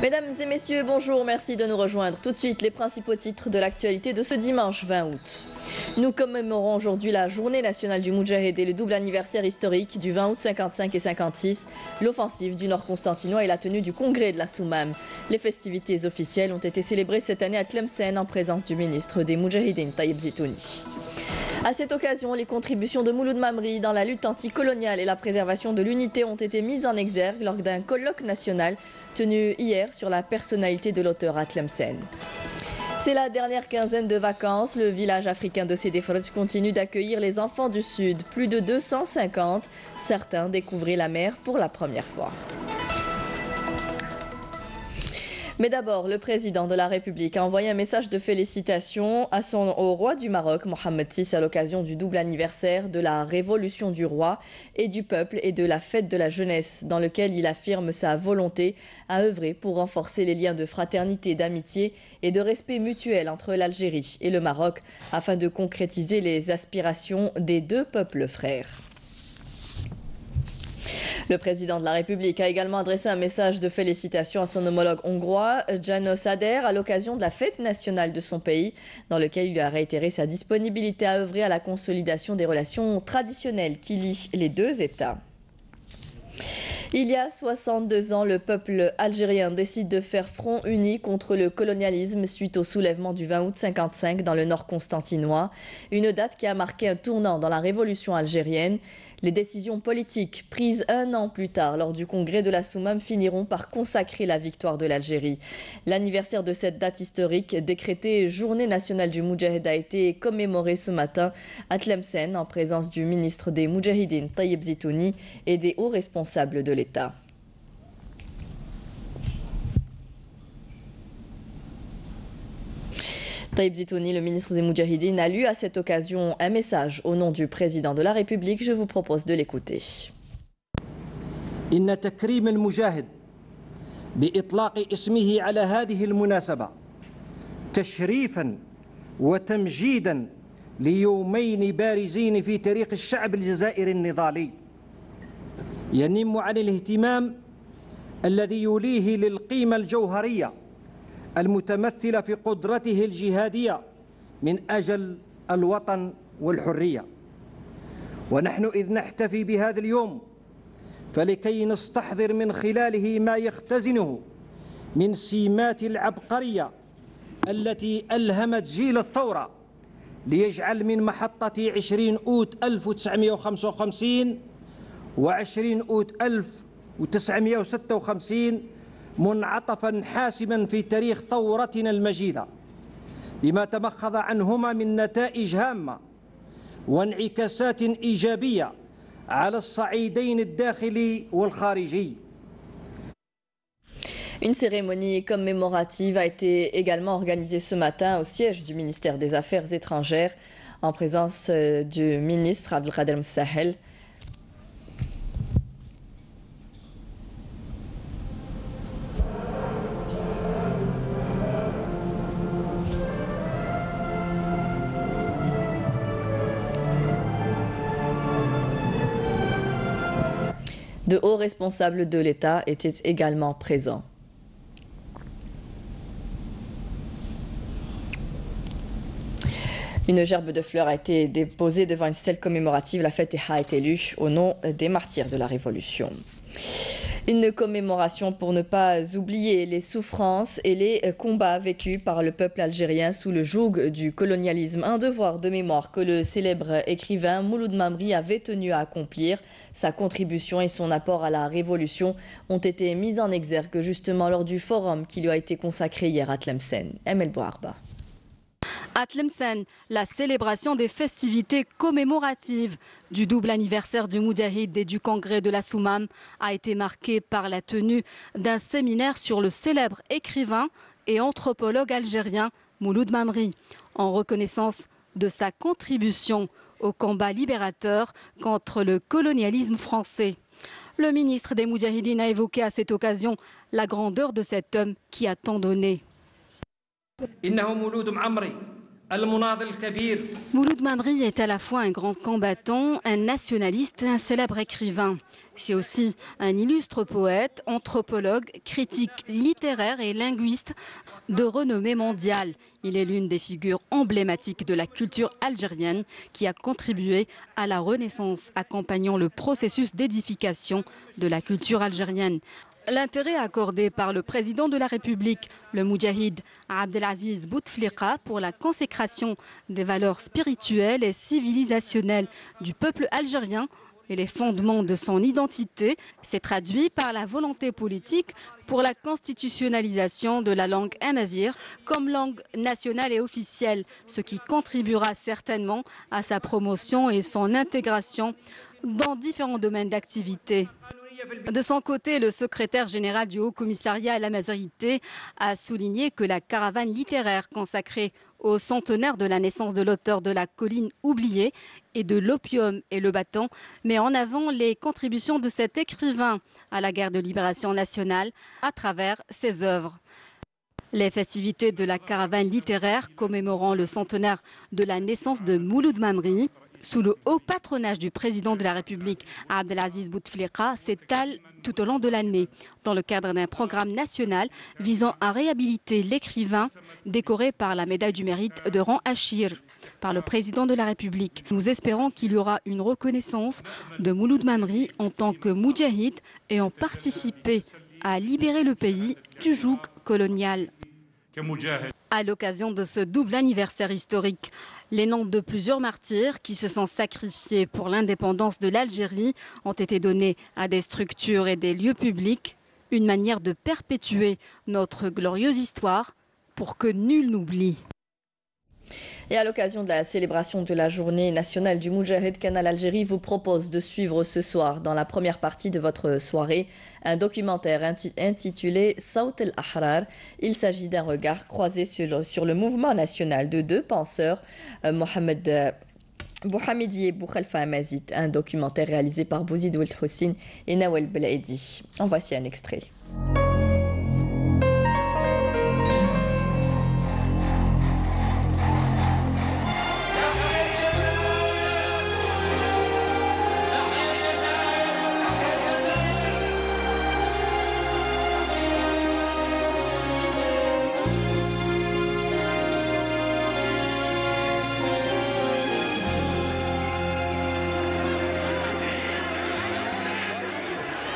Mesdames et messieurs, bonjour, merci de nous rejoindre. Tout de suite, les principaux titres de l'actualité de ce dimanche 20 août. Nous commémorons aujourd'hui la journée nationale du Moudjahid et le double anniversaire historique du 20 août 55 et 56, l'offensive du Nord constantinois et la tenue du congrès de la Soumam. Les festivités officielles ont été célébrées cette année à Tlemcen en présence du ministre des Moudjahidines, Taïeb Zitouni. À cette occasion, les contributions de Mouloud Mamri dans la lutte anticoloniale et la préservation de l'unité ont été mises en exergue lors d'un colloque national tenu hier sur la personnalité de l'auteur à Tlemcen. C'est la dernière quinzaine de vacances. Le village africain de Sidi Frej continue d'accueillir les enfants du Sud. Plus de 250. Certains découvraient la mer pour la première fois. Mais d'abord, le président de la République a envoyé un message de félicitations au roi du Maroc, Mohamed VI, à l'occasion du double anniversaire de la révolution du roi et du peuple et de la fête de la jeunesse, dans lequel il affirme sa volonté à œuvrer pour renforcer les liens de fraternité, d'amitié et de respect mutuel entre l'Algérie et le Maroc, afin de concrétiser les aspirations des deux peuples frères. Le président de la République a également adressé un message de félicitations à son homologue hongrois, János Áder, à l'occasion de la fête nationale de son pays, dans lequel il lui a réitéré sa disponibilité à œuvrer à la consolidation des relations traditionnelles qui lient les deux États. Il y a 62 ans, le peuple algérien décide de faire front uni contre le colonialisme suite au soulèvement du 20 août 55 dans le nord constantinois, une date qui a marqué un tournant dans la révolution algérienne. Les décisions politiques prises un an plus tard lors du congrès de la Soumam finiront par consacrer la victoire de l'Algérie. L'anniversaire de cette date historique, décrétée Journée nationale du Moudjahid, a été commémoré ce matin à Tlemcen en présence du ministre des Moudjahidines, Taïeb Zitouni, et des hauts responsables de l'État. Taïeb Zitouni, le ministre des Moudjahidines, a lu à cette occasion un message au nom du président de la République. Je vous propose de l'écouter. إن تكريم المجاهد بإطلاق اسمه على هذه المناسبة تشريفا وتمجيدا ليومين بارزين في تاريخ الشعب الجزائري النضالي ينم عن الاهتمام الذي يوليه للقيمة الجوهرية المتمثلة في قدرته الجهادية من أجل الوطن والحرية. ونحن إذ نحتفي بهذا اليوم فلكي نستحضر من خلاله ما يختزنه من سمات العبقرية التي ألهمت جيل الثورة ليجعل من محطة 20 أوت 1955 و20 أوت 1956 منعطفا حاسما في تاريخ ثورتنا المجيدة بما تمخض عنهما من نتائج هامة وانعكاسات إيجابية على الصعيدين الداخلي والخارجي. Une cérémonie commémorative a été également organisée ce matin au siège du ministère des Affaires étrangères en présence du ministre Abdelkader Msahel. De hauts responsables de l'État étaient également présents. Une gerbe de fleurs a été déposée devant une stèle commémorative. La fête a été lue au nom des martyrs de la Révolution. Une commémoration pour ne pas oublier les souffrances et les combats vécus par le peuple algérien sous le joug du colonialisme. Un devoir de mémoire que le célèbre écrivain Mouloud Mamri avait tenu à accomplir. Sa contribution et son apport à la Révolution ont été mis en exergue justement lors du forum qui lui a été consacré hier à Tlemcen. Emel Bouarba. À Tlemcen, la célébration des festivités commémoratives du double anniversaire du Moudjahid et du congrès de la Soumam a été marquée par la tenue d'un séminaire sur le célèbre écrivain et anthropologue algérien Mouloud Mamri, en reconnaissance de sa contribution au combat libérateur contre le colonialisme français. Le ministre des Moudjahidines a évoqué à cette occasion la grandeur de cet homme qui a tant donné. Mouloud Mamri est à la fois un grand combattant, un nationaliste et un célèbre écrivain. C'est aussi un illustre poète, anthropologue, critique littéraire et linguiste de renommée mondiale. Il est l'une des figures emblématiques de la culture algérienne qui a contribué à la Renaissance, accompagnant le processus d'édification de la culture algérienne. L'intérêt accordé par le président de la République, le Moudjahid Abdelaziz Bouteflika, pour la consécration des valeurs spirituelles et civilisationnelles du peuple algérien et les fondements de son identité s'est traduit par la volonté politique pour la constitutionnalisation de la langue amazigh comme langue nationale et officielle, ce qui contribuera certainement à sa promotion et son intégration dans différents domaines d'activité. De son côté, le secrétaire général du Haut Commissariat à l'Amazigité a souligné que la caravane littéraire consacrée au centenaire de la naissance de l'auteur de La Colline oubliée et de L'Opium et le Bâton met en avant les contributions de cet écrivain à la guerre de libération nationale à travers ses œuvres. Les festivités de la caravane littéraire commémorant le centenaire de la naissance de Mouloud Mamri, sous le haut patronage du président de la République, Abdelaziz Bouteflika, s'étale tout au long de l'année, dans le cadre d'un programme national visant à réhabiliter l'écrivain décoré par la médaille du mérite de rang Achir par le président de la République. Nous espérons qu'il y aura une reconnaissance de Mouloud Mamri en tant que moudjahid ayant participé à libérer le pays du joug colonial. À l'occasion de ce double anniversaire historique, les noms de plusieurs martyrs qui se sont sacrifiés pour l'indépendance de l'Algérie ont été donnés à des structures et des lieux publics, une manière de perpétuer notre glorieuse histoire pour que nul n'oublie. Et à l'occasion de la célébration de la journée nationale du Moudjahid, Canal Algérie vous propose de suivre ce soir, dans la première partie de votre soirée, un documentaire intitulé Saut el-Ahrar. Il s'agit d'un regard croisé sur le mouvement national de deux penseurs, Mohamed Bouhamidi et Boukhalifa Amazit, un documentaire réalisé par Bouzid Ould Houssine et Nawel Belaidi. En voici un extrait.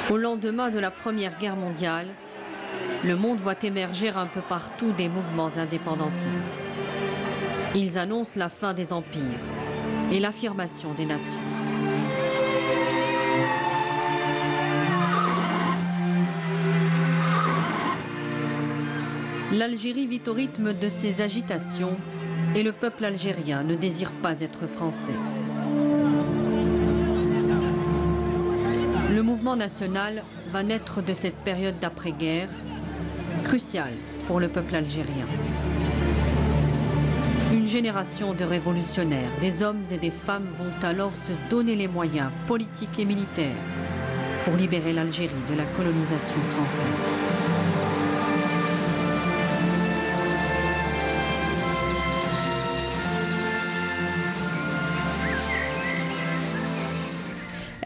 Au lendemain de la Première Guerre mondiale, le monde voit émerger un peu partout des mouvements indépendantistes. Ils annoncent la fin des empires et l'affirmation des nations. L'Algérie vit au rythme de ces agitations et le peuple algérien ne désire pas être français. Le mouvement national va naître de cette période d'après-guerre, cruciale pour le peuple algérien. Une génération de révolutionnaires, des hommes et des femmes vont alors se donner les moyens politiques et militaires pour libérer l'Algérie de la colonisation française.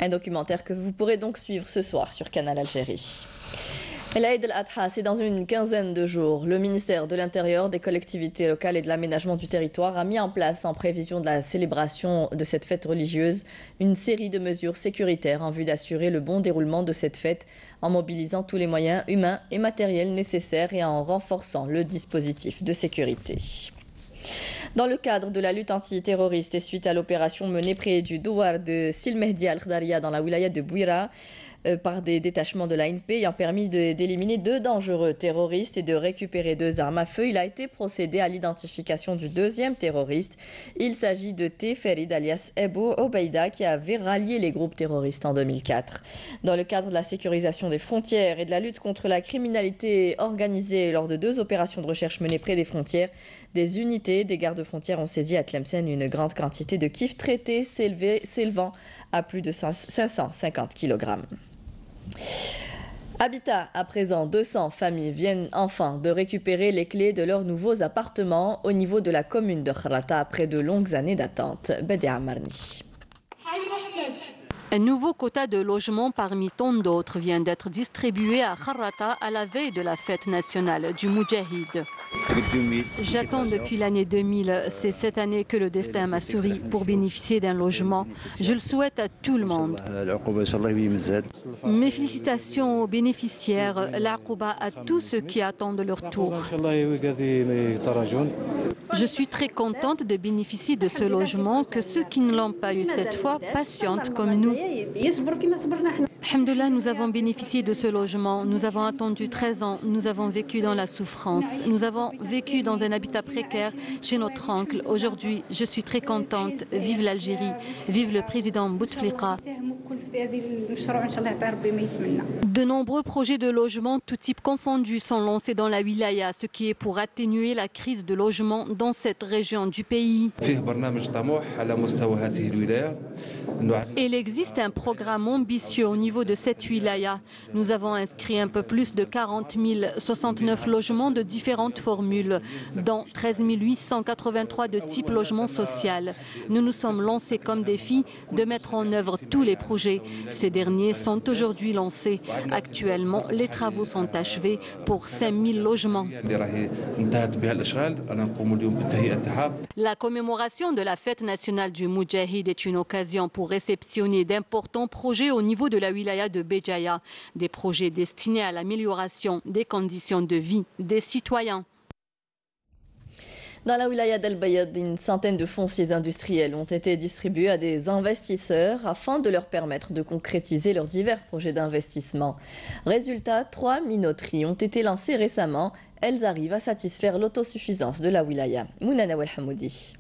Un documentaire que vous pourrez donc suivre ce soir sur Canal Algérie. L'Aïd al-Adha, c'est dans une quinzaine de jours. Le ministère de l'Intérieur, des collectivités locales et de l'aménagement du territoire a mis en place, en prévision de la célébration de cette fête religieuse, une série de mesures sécuritaires en vue d'assurer le bon déroulement de cette fête en mobilisant tous les moyens humains et matériels nécessaires et en renforçant le dispositif de sécurité. Dans le cadre de la lutte antiterroriste et suite à l'opération menée près du douar de Silmehdi al-Khdaria dans la wilaya de Bouira par des détachements de l'ANP ayant permis d'éliminer 2 dangereux terroristes et de récupérer 2 armes à feu, il a été procédé à l'identification du 2e terroriste. Il s'agit de T. Ferid alias Ebou Obeida qui avait rallié les groupes terroristes en 2004. Dans le cadre de la sécurisation des frontières et de la lutte contre la criminalité organisée lors de 2 opérations de recherche menées près des frontières, des unités des gardes-frontières ont saisi à Tlemcen une grande quantité de kifs traités s'élevant à plus de 550 kg. Habitat, à présent, 200 familles viennent enfin de récupérer les clés de leurs nouveaux appartements au niveau de la commune de Khrata après de longues années d'attente. Bedia Marni. Un nouveau quota de logements parmi tant d'autres vient d'être distribué à Kharrata à la veille de la fête nationale du Moudjahid. J'attends depuis l'année 2000. C'est cette année que le destin m'a souri pour bénéficier d'un logement. Je le souhaite à tout le monde. Mes félicitations aux bénéficiaires, l'Aqouba à tous ceux qui attendent leur tour. Je suis très contente de bénéficier de ce logement, que ceux qui ne l'ont pas eu cette fois patientent comme nous. Alhamdoulilah, nous avons bénéficié de ce logement. Nous avons attendu 13 ans. Nous avons vécu dans la souffrance. Nous avons vécu dans un habitat précaire chez notre oncle. Aujourd'hui, je suis très contente. Vive l'Algérie. Vive le président Bouteflika. De nombreux projets de logement, tout type confondus, sont lancés dans la wilaya, ce qui est pour atténuer la crise de logement dans cette région du pays. Il existe un programme ambitieux au niveau de cette wilaya. Nous avons inscrit un peu plus de 40 069 logements de différentes formules, dont 13 883 de type logement social. Nous nous sommes lancés comme défi de mettre en œuvre tous les projets. Ces derniers sont aujourd'hui lancés. Actuellement, les travaux sont achevés pour 5 000 logements. La commémoration de la fête nationale du Moudjahid est une occasion pour réceptionner d'importants projets au niveau de la wilaya de Béjaïa, des projets destinés à l'amélioration des conditions de vie des citoyens. Dans la wilaya d'El Bayad, une centaine de fonciers industriels ont été distribués à des investisseurs afin de leur permettre de concrétiser leurs divers projets d'investissement. Résultat, 3 minoteries ont été lancées récemment. Elles arrivent à satisfaire l'autosuffisance de la wilaya. Mounana Welhamoudi.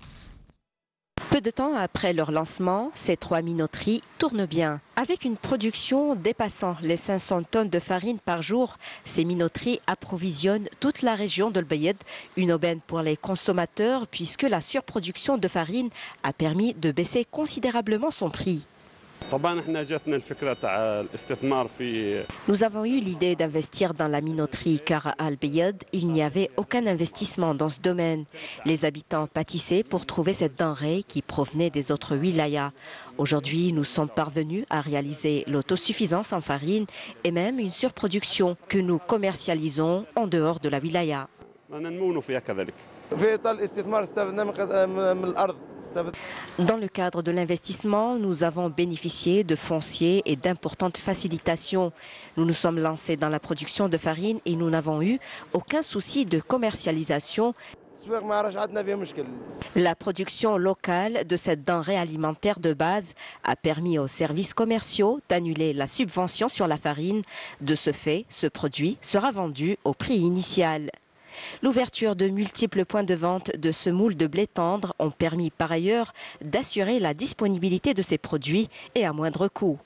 Peu de temps après leur lancement, ces 3 minoteries tournent bien. Avec une production dépassant les 500 tonnes de farine par jour, ces minoteries approvisionnent toute la région d'El Bayad, une aubaine pour les consommateurs puisque la surproduction de farine a permis de baisser considérablement son prix. Nous avons eu l'idée d'investir dans la minoterie car à Al Bayad, il n'y avait aucun investissement dans ce domaine. Les habitants pâtissaient pour trouver cette denrée qui provenait des autres wilayas. Aujourd'hui, nous sommes parvenus à réaliser l'autosuffisance en farine et même une surproduction que nous commercialisons en dehors de la wilaya. Dans le cadre de l'investissement, nous avons bénéficié de fonciers et d'importantes facilitations. Nous nous sommes lancés dans la production de farine et nous n'avons eu aucun souci de commercialisation. La production locale de cette denrée alimentaire de base a permis aux services commerciaux d'annuler la subvention sur la farine. De ce fait, ce produit sera vendu au prix initial. L'ouverture de multiples points de vente de semoule de blé tendre ont permis par ailleurs d'assurer la disponibilité de ces produits et à moindre coût.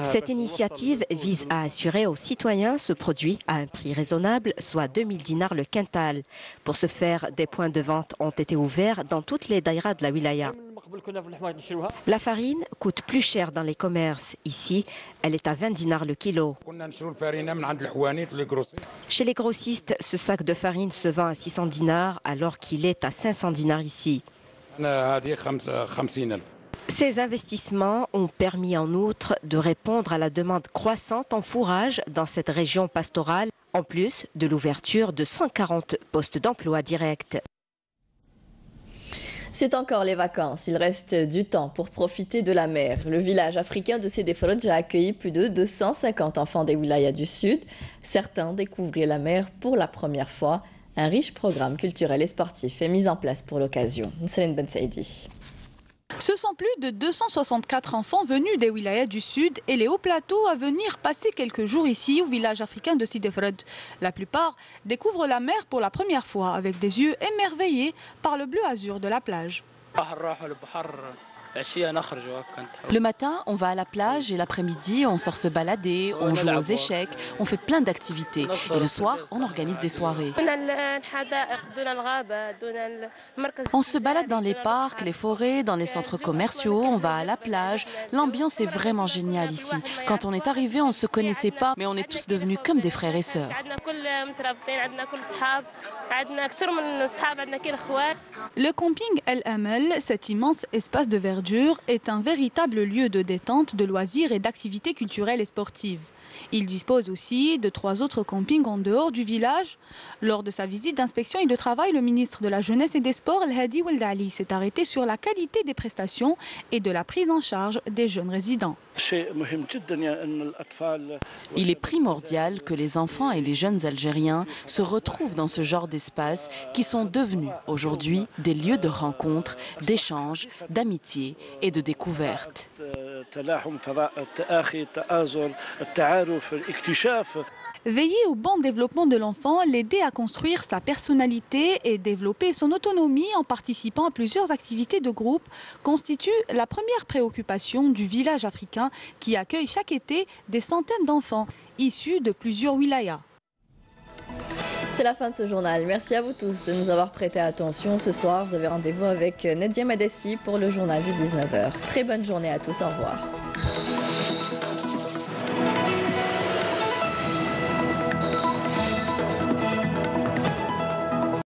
Cette initiative vise à assurer aux citoyens ce produit à un prix raisonnable, soit 2000 dinars le quintal. Pour ce faire, des points de vente ont été ouverts dans toutes les daïras de la wilaya. La farine coûte plus cher dans les commerces. Ici, elle est à 20 dinars le kilo. Chez les grossistes, ce sac de farine se vend à 600 dinars alors qu'il est à 500 dinars ici. Ces investissements ont permis en outre de répondre à la demande croissante en fourrage dans cette région pastorale, en plus de l'ouverture de 140 postes d'emploi directs. C'est encore les vacances, il reste du temps pour profiter de la mer. Le village africain de Sidi Frodj a accueilli plus de 250 enfants des wilayas du Sud. Certains découvraient la mer pour la première fois. Un riche programme culturel et sportif est mis en place pour l'occasion. Céline Ben Saïdi. Ce sont plus de 264 enfants venus des wilayas du Sud et les hauts plateaux à venir passer quelques jours ici au village africain de Sidi Frodj. La plupart découvrent la mer pour la première fois avec des yeux émerveillés par le bleu azur de la plage. Le matin, on va à la plage et l'après-midi, on sort se balader, on joue aux échecs, on fait plein d'activités. Et le soir, on organise des soirées. On se balade dans les parcs, les forêts, dans les centres commerciaux, on va à la plage. L'ambiance est vraiment géniale ici. Quand on est arrivé, on ne se connaissait pas, mais on est tous devenus comme des frères et sœurs. Le camping El Amel, cet immense espace de verdure verdure est un véritable lieu de détente, de loisirs et d'activités culturelles et sportives. Il dispose aussi de 3 autres campings en dehors du village. Lors de sa visite d'inspection et de travail, le ministre de la Jeunesse et des Sports, El Hadi Ould Ali, s'est arrêté sur la qualité des prestations et de la prise en charge des jeunes résidents. Il est primordial que les enfants et les jeunes Algériens se retrouvent dans ce genre d'espaces qui sont devenus aujourd'hui des lieux de rencontre, d'échange, d'amitié et de découverte. Veiller au bon développement de l'enfant, l'aider à construire sa personnalité et développer son autonomie en participant à plusieurs activités de groupe constitue la première préoccupation du village africain qui accueille chaque été des centaines d'enfants issus de plusieurs wilayas. C'est la fin de ce journal. Merci à vous tous de nous avoir prêté attention. Ce soir, vous avez rendez-vous avec Nadia Madassi pour le journal du 19h. Très bonne journée à tous. Au revoir.